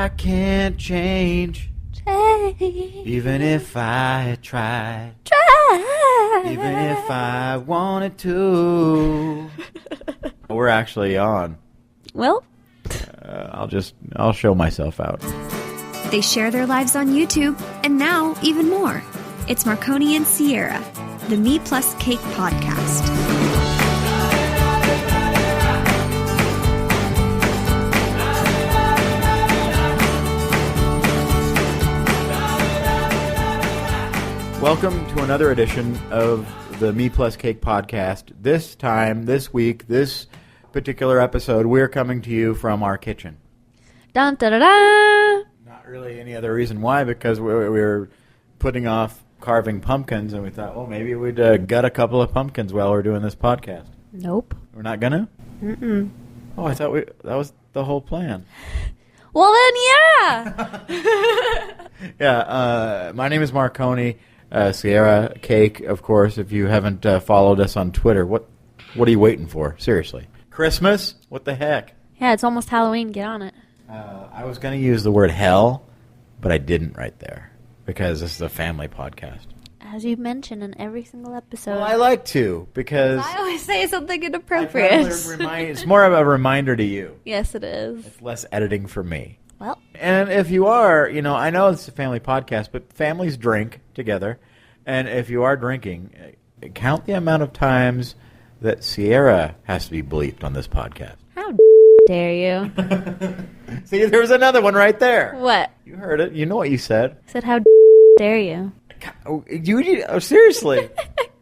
I can't change. Even if I tried. Even if I wanted to. We're actually on. Well, I'll show myself out. They share their lives on YouTube, and now even more. It's Marconi and Ciara, the MePlusCake podcast. Welcome to another edition of the MePlusCake podcast. This week, this particular episode, we're coming to you from our kitchen. dun da da da. Not really any other reason why, because we were putting off carving pumpkins, and we thought, well, maybe we'd gut a couple of pumpkins while we're doing this podcast. Nope. We're not gonna? Mm-mm. Oh, I thought that was the whole plan. Well, then, yeah. Yeah, my name is Marconi Ciara, Cake, of course. If you haven't followed us on Twitter, what are you waiting for? Seriously. Christmas? What the heck? Yeah, it's almost Halloween. Get on it. I was going to use the word hell, but I didn't right there because this is a family podcast. As you mention in every single episode. Well, I like to because I always say something inappropriate. It's more of a reminder to you. Yes, it is. It's less editing for me. Well. And if you are, I know it's a family podcast, but families drink together. And if you are drinking, count the amount of times that Ciara has to be bleeped on this podcast. How dare you? See, there was another one right there. What? You heard it. You know what you said. I said, how dare you? Seriously.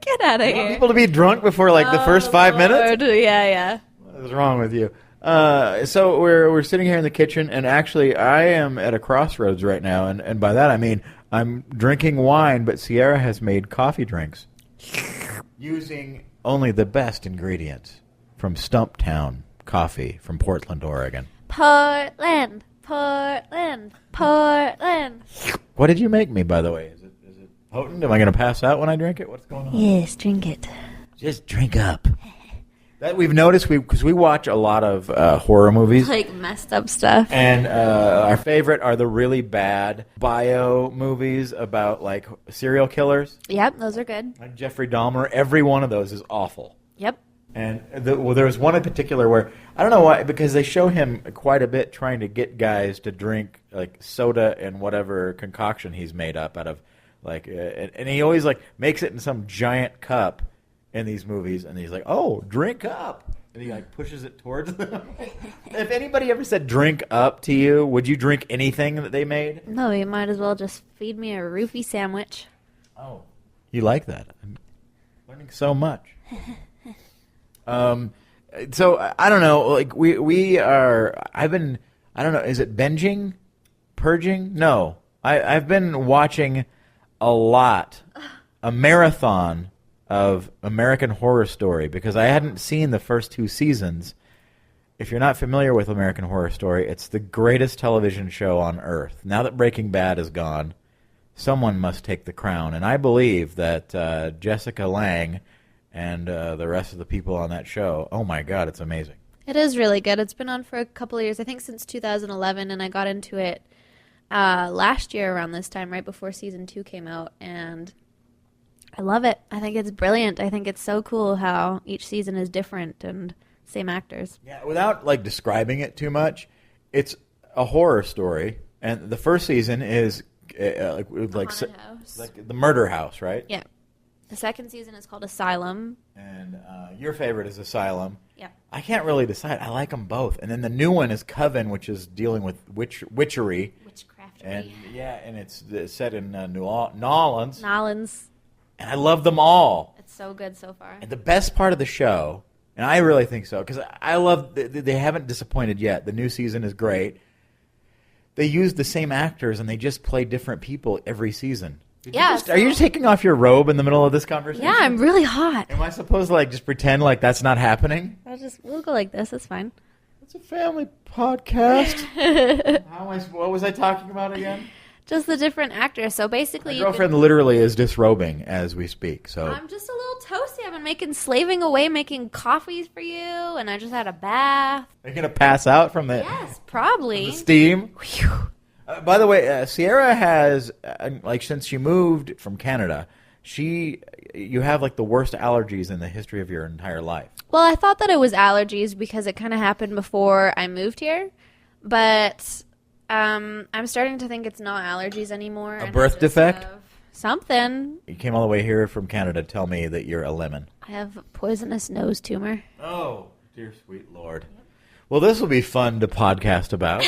Get out of You here. want people to be drunk before the first 5 minutes? Yeah. What is wrong with you? So we're sitting here in the kitchen, and actually I am at a crossroads right now, and by that I mean I'm drinking wine, but Ciara has made coffee drinks using only the best ingredients from Stumptown Coffee from Portland, Oregon. Portland. What did you make me, by the way? Is it potent? Am I going to pass out when I drink it? What's going on? Yes, drink it. Just drink up. That we've noticed, because we watch a lot of horror movies. Like messed up stuff. And our favorite are the really bad bio movies about, like, serial killers. Yep, those are good. Like Jeffrey Dahmer. Every one of those is awful. Yep. And there was one in particular where, I don't know why, because they show him quite a bit trying to get guys to drink, like, soda and whatever concoction he's made up out of, like, and he always, like, makes it in some giant cup in these movies, and he's like, oh, drink up. And he, like, pushes it towards them. If anybody ever said drink up to you, would you drink anything that they made? No, you might as well just feed me a roofie sandwich. Oh. You like that. I'm learning so much. So, I don't know, like, we are, I don't know, is it binging? Purging? No. I've been watching a marathon of American Horror Story, because I hadn't seen the first 2 seasons. If you're not familiar with American Horror Story, it's the greatest television show on earth. Now that Breaking Bad is gone, someone must take the crown. And I believe that Jessica Lange and the rest of the people on that show, oh my God, it's amazing. It is really good. It's been on for a couple of years, I think since 2011, and I got into it last year around this time, right before season 2 came out, and I love it. I think it's brilliant. I think it's so cool how each season is different and same actors. Yeah, without, like, describing it too much, it's a horror story, and the first season is like the murder house, right? Yeah. The second season is called Asylum. And your favorite is Asylum. Yeah. I can't really decide. I like them both. And then the new one is Coven, which is dealing with witchery. Witchcraftery. And yeah, and it's set in New Orleans. Nolans. And I love them all. It's so good so far. And the best part of the show, and I really think so, because I love, they haven't disappointed yet. The new season is great. They use the same actors, and they just play different people every season. Are you just taking off your robe in the middle of this conversation? Yeah, I'm really hot. Am I supposed to, like, just pretend like that's not happening? We'll go like this. It's fine. It's a family podcast. What was I talking about again? Just the different actors. So basically, my girlfriend literally is disrobing as we speak. So I'm just a little toasty. I've been slaving away, making coffees for you, and I just had a bath. Are you gonna pass out from the? Yes, probably. From the steam. By the way, Sierra has, since she moved from Canada, you have, like, the worst allergies in the history of your entire life. Well, I thought that it was allergies because it kind of happened before I moved here. But I'm starting to think it's not allergies anymore. A birth defect? Something. You came all the way here from Canada to tell me that you're a lemon. I have a poisonous nose tumor. Oh, dear sweet Lord. Well, this will be fun to podcast about.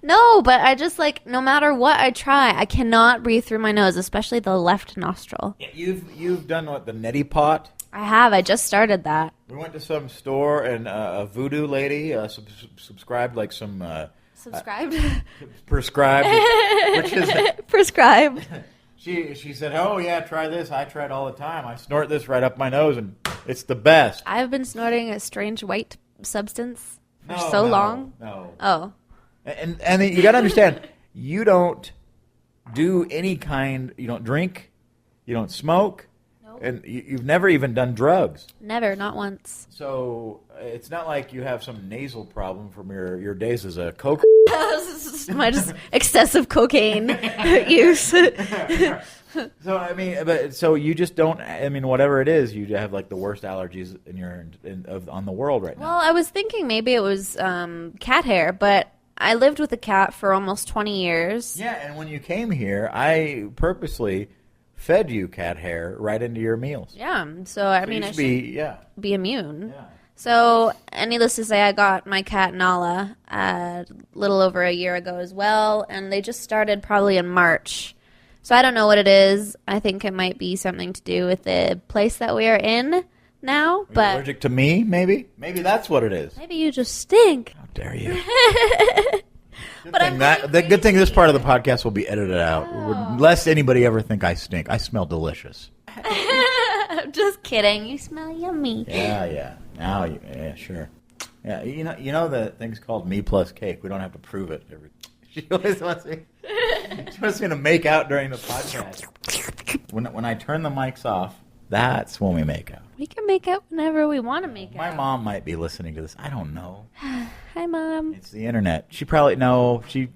No, but I just, no matter what I try, I cannot breathe through my nose, especially the left nostril. Yeah, you've done, the neti pot? I have. I just started that. We went to some store, and a voodoo lady subscribed, some... Subscribed? Prescribed. Which is... Prescribed. She said, oh, yeah, try this. I try it all the time. I snort this right up my nose, and it's the best. I've been snorting a strange white substance for so long. No. Oh. And you got to understand, you don't do any kind, you don't drink, you don't smoke, nope. And you've never even done drugs. Never, not once. So it's not like you have some nasal problem from your days as a coke. My just excessive cocaine use. So you just don't. Whatever it is, you have the worst allergies on the world right now. Well, I was thinking maybe it was cat hair, but I lived with a cat for almost 20 years. Yeah, and when you came here, I purposely fed you cat hair right into your meals. Yeah, so I should be immune. Yeah. So, needless to say, I got my cat Nala a little over a year ago as well, and they just started probably in March. So I don't know what it is. I think it might be something to do with the place that we are in now. But are you allergic to me, maybe? Maybe that's what it is. Maybe you just stink. How dare you? The good thing this part of the podcast will be edited out. Lest anybody ever think I stink. I smell delicious. I'm just kidding. You smell yummy. Yeah. Now, yeah, sure. Yeah, you know the thing's called MePlusCake. We don't have to prove it. She always wants me. She wants me to make out during the podcast. When I turn the mics off, that's when we make out. We can make out whenever we want to make out. My mom might be listening to this. I don't know. Hi, Mom. It's the internet. She probably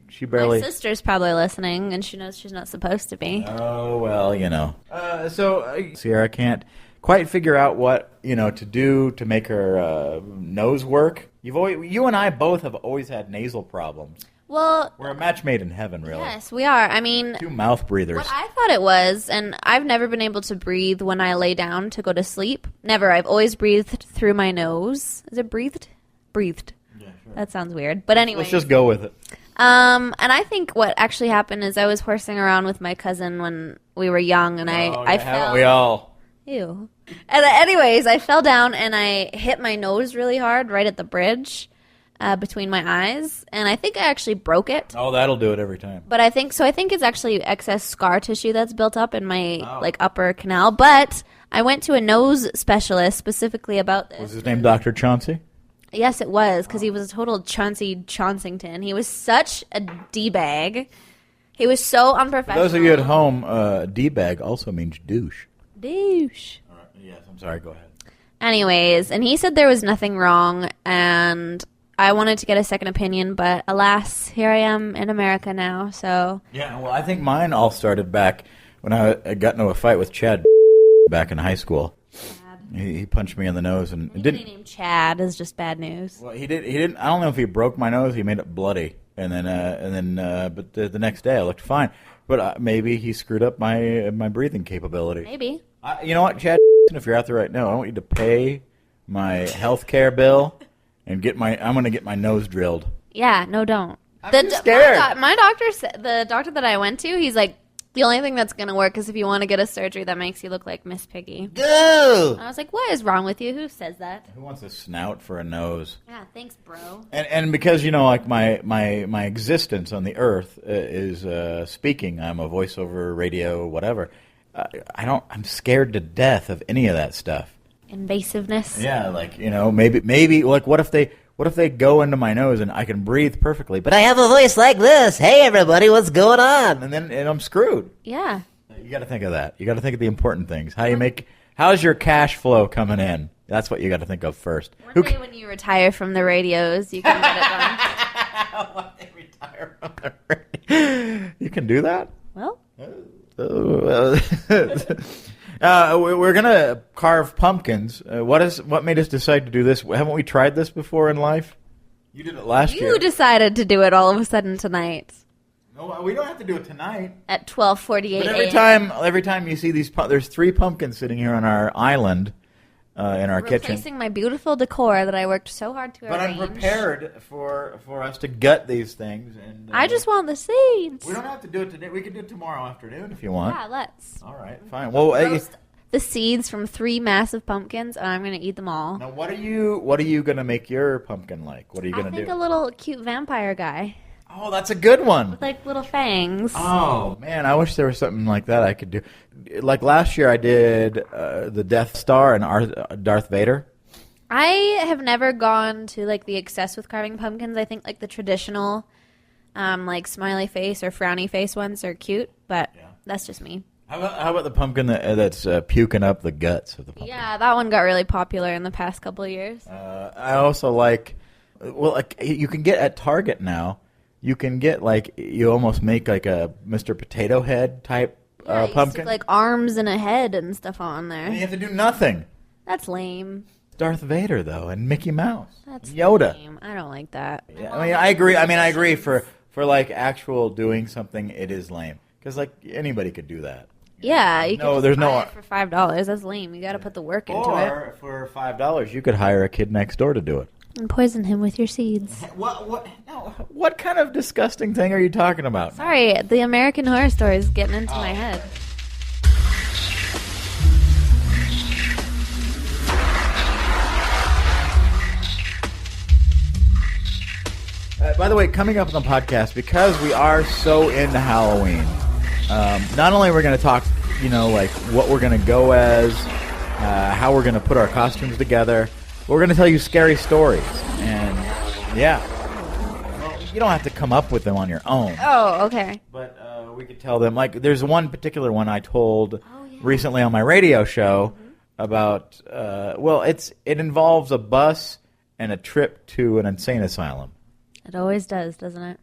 she barely. My sister's probably listening, and she knows she's not supposed to be. Oh well, Sierra can't quite figure out what to do to make her nose work. You and I both have always had nasal problems. Well, we're a match made in heaven, really. Yes, we are. Two mouth breathers. What I thought it was, and I've never been able to breathe when I lay down to go to sleep. Never. I've always breathed through my nose. Is it breathed? Breathed. Yeah, sure. That sounds weird. But anyway. Let's just go with it. And I think what actually happened is I was horsing around with my cousin when we were young, and I fell. Haven't we all? Ew. And anyways, I fell down, and I hit my nose really hard right at the bridge. Between my eyes, and I think I actually broke it. Oh, that'll do it every time. But I think it's actually excess scar tissue that's built up in my upper canal. But I went to a nose specialist specifically about this. Was his name Dr. Chauncey? Yes, it was, because he was a total Chauncey Chauncington. He was such a D-bag. He was so unprofessional. For those of you at home, D-bag also means douche. Douche. All right. Yes, I'm sorry. Go ahead. Anyways, and he said there was nothing wrong, and I wanted to get a second opinion, but alas, here I am in America now, so. Yeah, well, I think mine all started back when I got into a fight with Chad back in high school. He punched me in the nose and didn't. Name Chad is just bad news. Well, he didn't. I don't know if he broke my nose. He made it bloody, but the next day I looked fine. But maybe he screwed up my breathing capability. Maybe. You know what, Chad? If you're out there right now, I want you to pay my health care bill. And I'm going to get my nose drilled. Yeah, no, don't. I'm scared. My doctor said, the doctor that I went to, he's like, the only thing that's going to work is if you want to get a surgery that makes you look like Miss Piggy. Go! I was like, what is wrong with you? Who says that? Who wants a snout for a nose? Yeah, thanks, bro. And because, my existence on the earth is speaking. I'm a voiceover, radio, whatever. I'm scared to death of any of that stuff. Invasiveness. Yeah, maybe what if they go into my nose and I can breathe perfectly, but I have a voice like this. Hey everybody, what's going on? And I'm screwed. Yeah. You got to think of that. You got to think of the important things. How's your cash flow coming in? That's what you got to think of first. One day when you retire from the radios, you can get it done. When they retire from the radio. can do that? Well, We're gonna carve pumpkins. What made us decide to do this? Haven't we tried this before in life? You did it last year. you decided to do it all of a sudden tonight No, we don't have to do it tonight. at 12:48 But a.m. every time you see these, there's 3 pumpkins sitting here on our island in our kitchen. Replacing my beautiful decor that I worked so hard to But arrange. I'm prepared for us to gut these things. And I just want the seeds. we don't have to do it today. We can do it tomorrow afternoon if you want. Yeah, let's. All right, fine. Well, Roast the seeds from 3 massive pumpkins, and I'm going to eat them all. now what are you gonna make your pumpkin like? What are you I gonna think do? a little cute vampire guy Oh, that's a good one. with like little fangs. Oh man, I wish there was something like that I could do. Like last year, I did the Death Star and Darth Vader. I have never gone to like the excess with carving pumpkins. I think like the traditional, like smiley face or frowny face ones are cute, but that's just me. How about the pumpkin that's puking up the guts of the pumpkin? Yeah, that one got really popular in the past couple of years. I also like. Well, like you can get at Target now. You can get like you almost make like a Mr. Potato Head type Yeah, you pumpkin. stick, like arms and a head and stuff on and you there. have to do nothing. That's lame. Darth Vader though, and Mickey Mouse, That's Yoda. lame. I don't like that. Yeah, I mean, I agree. I agree for like actual doing something. It is lame because like anybody could do that. Yeah, you No, can there's just no- buy it for $5. That's lame. You got to put the work into it Or for $5, you could hire a kid next door to do it. and poison him with your seeds. What kind of disgusting thing are you talking about? Sorry, the American Horror Story is getting into my head. By the way, coming up on the podcast, because we are so into Halloween, not only are we going to talk, like what we're going to go as, how we're going to put our costumes together, but we're going to tell you scary stories. And, yeah, well, you don't have to come up with them on your own. Oh, okay. But we could tell them, like, there's one particular one I told recently on my radio show about, it involves a bus and a trip to an insane asylum. It always does, doesn't it?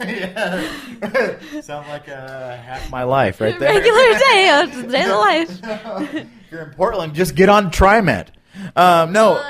Yeah. Sounds like half my life right there. Regular day, just day of the life. If you're in Portland, just get on TriMet. No.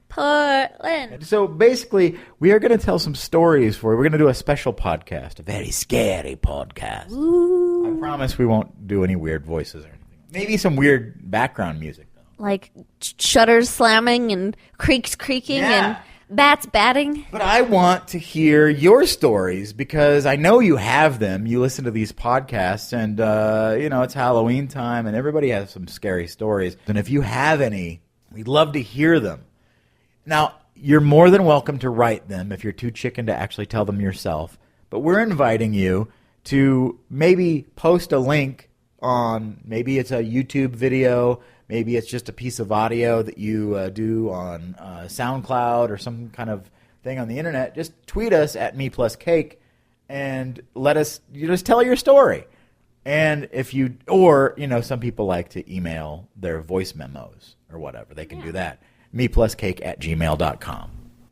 Portland. So basically, we are going to tell some stories for you. We're going to do a special podcast, a very scary podcast. Ooh. I promise we won't do any weird voices or anything. Maybe some weird background music, though. Like shutters slamming and creaks creaking and bats batting. But I want to hear your stories because I know you have them. You listen to these podcasts, and it's Halloween time, and everybody has some scary stories. And if you have any, we'd love to hear them. Now, you're more than welcome to write them if you're too chicken to actually tell them yourself. But we're inviting you to maybe post a link on, maybe it's a YouTube video, maybe it's just a piece of audio that you do on SoundCloud or some kind of thing on the internet. Just tweet us at MePlusCake and let us just tell your story. And if you, or, some people like to email their voice memos or whatever. They can do that. MePlusCake@gmail.com.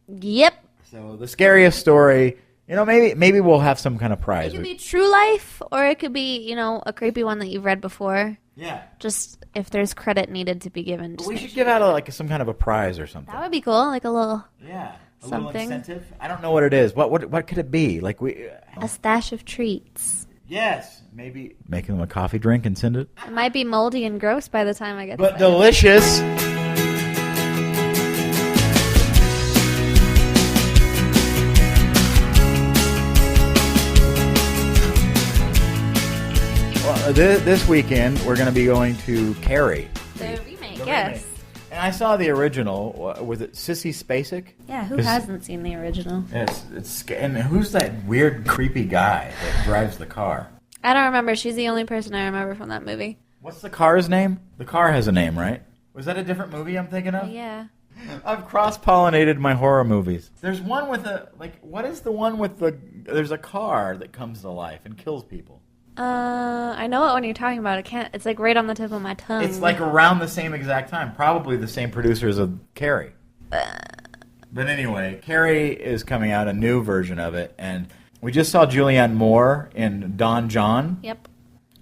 Yep. So the scariest story, maybe we'll have some kind of prize. It could be true life, or it could be, a creepy one that you've read before. Yeah. Just if there's credit needed to be given. We should give out some kind of a prize or something. That would be cool, like a little Yeah. A something. little incentive. I don't know what it is. What could it be? Like a stash of treats. Yes, maybe making them a coffee drink and send it. It might be moldy and gross by the time I get But to it. delicious. Well, this weekend we're going to be going to Carrie. The remake, The yes. remake. And I saw the original. Was it Sissy Spacek? Yeah, who hasn't seen the original? It's and who's that weird, creepy guy that drives the car? I don't remember. She's the only person I remember from that movie. What's the car's name? The car has a name, right? Was that a different movie I'm thinking of? Yeah. I've cross-pollinated my horror movies. There's one with what is the one with there's a car that comes to life and kills people. I know what one you're talking about. It's like right on the tip of my tongue. It's like around the same exact time. Probably the same producers of Carrie. But anyway, Carrie is coming out, a new version of it, and We just saw Julianne Moore in Don John. Yep.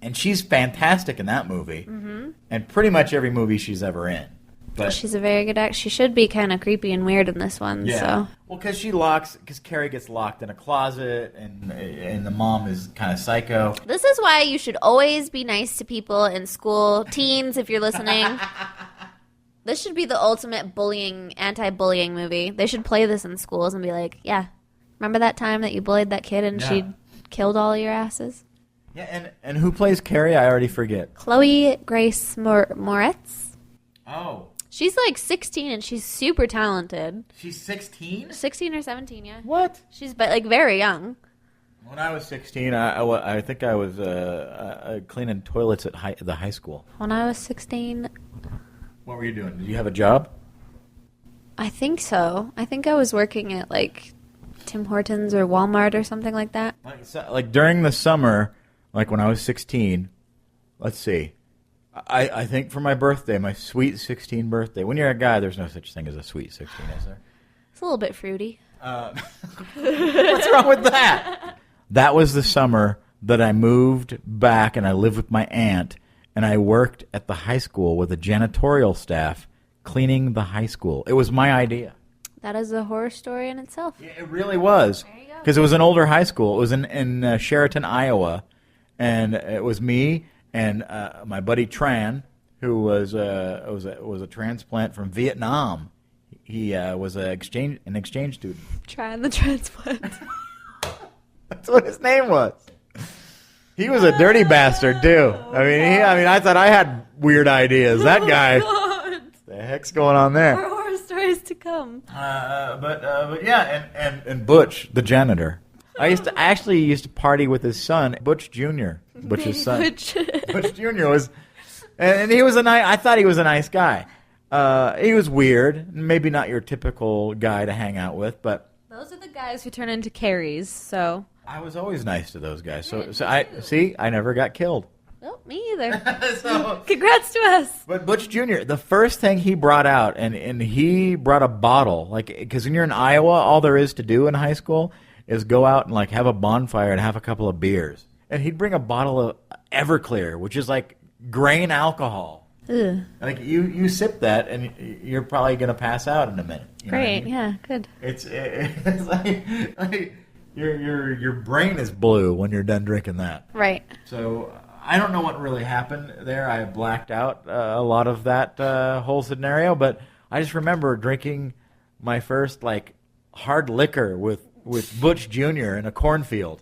And she's fantastic in that movie. Mm-hmm. And pretty much every movie she's ever in. But she's a very good actress. She should be kind of creepy and weird in this one. yeah. So. Well, because Carrie gets locked in a closet, and the mom is kind of psycho. This is why you should always be nice to people in school. Teens, if you're listening. This should be the ultimate anti-bullying movie. They should play this in schools and be like, yeah, remember that time that you bullied that kid and she killed all your asses? Yeah, and who plays Carrie? I already forget. Chloe Grace Moretz. Oh. She's like 16 and she's super talented. She's 16? 16 or 17, yeah. What? She's like very young. When I was 16, I think I was cleaning toilets at the high school. When I was 16... What were you doing? Did you have a job? I think so. I think I was working at like Tim Hortons or Walmart or something like that. Like during the summer, like when I was 16, let's see. I think for my birthday, my sweet 16 birthday. When you're a guy, there's no such thing as a sweet 16, is there? It's a little bit fruity. What's wrong with that? That was the summer that I moved back and I lived with my aunt. And I worked at the high school with a janitorial staff cleaning the high school. It was my idea. That is a horror story in itself. Yeah, it really was. There you go. Because it was an older high school. It was in Sheraton, Iowa. And it was me and my buddy Tran, who was a transplant from Vietnam. He was an exchange student. Trying the transplant. That's what his name was. He was a dirty bastard too. I mean, I thought I had weird ideas. That guy, what the heck's going on there? More horror stories to come. But yeah, and Butch, the janitor. I actually used to party with his son, Butch Jr. Butch's son. Butch Jr. was, and he was I thought he was a nice guy. He was weird, maybe not your typical guy to hang out with, but those are the guys who turn into Carries. So. I was always nice to those guys. So I never got killed. Oh, me either. Congrats to us. But Butch Jr., the first thing he brought out, and he brought a bottle, like, because when you're in Iowa, all there is to do in high school is go out and like have a bonfire and have a couple of beers. And he'd bring a bottle of Everclear, which is like grain alcohol. Ugh. Like you sip that, and you're probably gonna pass out in a minute. You know what I Great, mean? yeah, good. It's like your brain is blue when you're done drinking that. Right. So I don't know what really happened there. I blacked out a lot of that whole scenario, but I just remember drinking my first like hard liquor with Butch Jr. in a cornfield.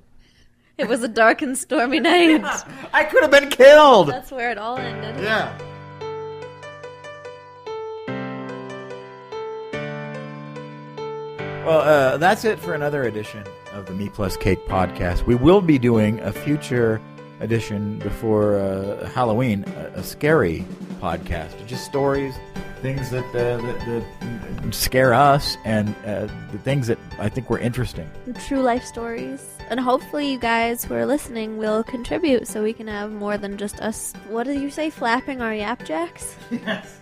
It was a dark and stormy night. I could have been killed. That's where it all ended. Yeah. Well, that's it for another edition of the MePlusCake podcast. We will be doing a future edition before Halloween, a scary podcast. Just stories, things that scare us, and the things that I think were interesting. True life stories. And hopefully you guys who are listening will contribute so we can have more than just us, what did you say, flapping our yapjacks? Yes.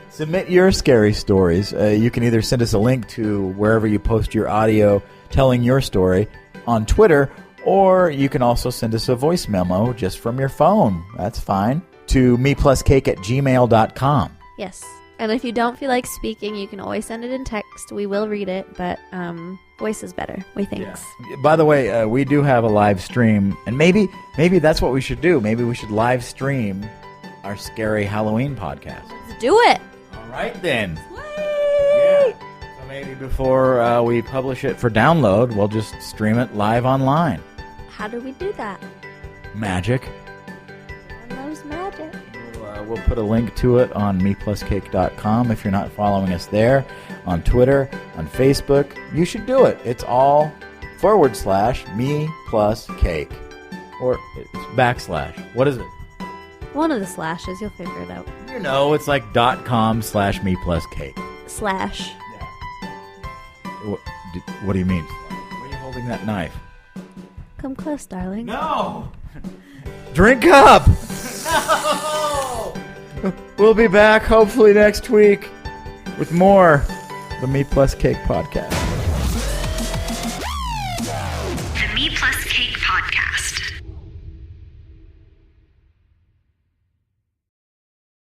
Submit your scary stories. You can either send us a link to wherever you post your audio telling your story on Twitter, or you can also send us a voice memo just from your phone. That's fine. To mepluscake@gmail.com. Yes. And if you don't feel like speaking, you can always send it in text. We will read it, but voice is better, we think. Yeah. By the way, we do have a live stream, and maybe that's what we should do. Maybe we should live stream our scary Halloween podcast. Let's do it. All right, then. Whee! Yeah. So maybe before we publish it for download, we'll just stream it live online. How do we do that? Magic. One knows magic. We'll put a link to it on MePlusCake.com. If you're not following us there, on Twitter, on Facebook, you should do it. It's all /MePlusCake. Or it's / What is it? One of the slashes, you'll figure it out. You know, it's like .com/MePlusCake. Slash. Yeah. What do you mean? Why are you holding that knife? Come close, darling. No! Drink up! No! We'll be back hopefully next week with more the MePlusCake podcast. MePlusCake podcast.